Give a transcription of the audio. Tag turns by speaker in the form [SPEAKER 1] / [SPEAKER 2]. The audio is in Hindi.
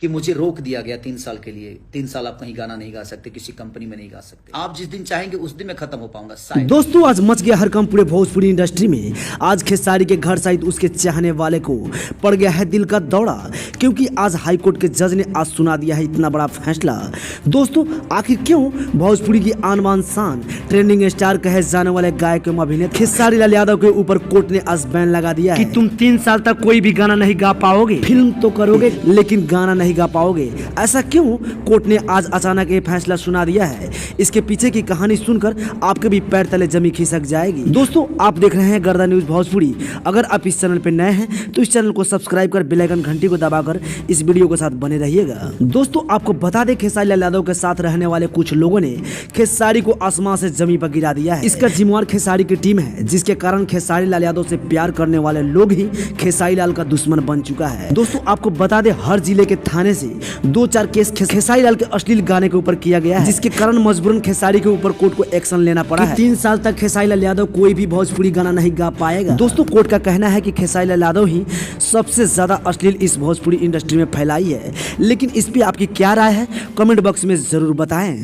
[SPEAKER 1] कि मुझे रोक दिया गया 3 साल के लिए। 3 साल आप कहीं गाना नहीं गा सकते, किसी कंपनी में नहीं गा सकते। आप जिस दिन चाहेंगे उस दिन मैं खत्म हो पाऊंगा शायद।
[SPEAKER 2] दोस्तों आज मच गया हड़कंप पूरे भोजपुरी इंडस्ट्री में। आज खेसारी के घर सहित उसके चाहने वाले को पड़ गया है दिल का दौड़ा, क्योंकि आज हाईकोर्ट के जज ने आज सुना दिया है इतना बड़ा फैसला। दोस्तों आखिर क्यों भोजपुरी की आन बान शान ट्रेंडिंग स्टार कहे जाने वाले गायक एवं अभिनेता खेसारी लाल यादव के ऊपर कोर्ट ने आज बैन लगा दिया है कि तुम 3 साल तक कोई भी गाना नहीं गा पाओगे। फिल्म तो करोगे लेकिन गाना नहीं गा पाओगे। ऐसा क्यों कोर्ट ने आज अचानक ये फैसला सुना दिया है, इसके पीछे की कहानी सुनकर आपके भी पैर तले जमी खिसक जाएगी। दोस्तों आप देख रहे हैं गर्दा न्यूज भोजपुरी। अगर आप इस चैनल पर नए हैं तो इस चैनल को सब्सक्राइब कर बेल आइकन घंटी को दबाकर इस वीडियो के साथ बने रहिएगा। दोस्तों आपको बता दें खेसारी लाल यादव के साथ रहने वाले कुछ लोगों ने खेसारी को आसमान से जमीन पर गिरा दिया है। इसका जिम्मेवार खेसारी की टीम है, जिसके कारण खेसारी लाल यादव से प्यार करने वाले लोग ही खेसारी लाल का दुश्मन बन चुका है। दोस्तों आपको बता दें हर जिले के थाने से 2-4 केस खेसारी लाल के अश्लील गाने के ऊपर किया गया है, जिसके कारण मजबूरन खेसारी के ऊपर कोर्ट को एक्शन लेना पड़ा है। 3 साल तक खेसारी लाल यादव कोई भी भोजपुरी गाना नहीं गा पाएगा। दोस्तों कोर्ट का कहना है कि खेसारी लाल यादव ही सबसे ज्यादा अश्लील इस भोजपुरी इंडस्ट्री में फैलाई है। लेकिन इस पे आपकी क्या राय है, कमेंट बॉक्स में जरूर बताएं।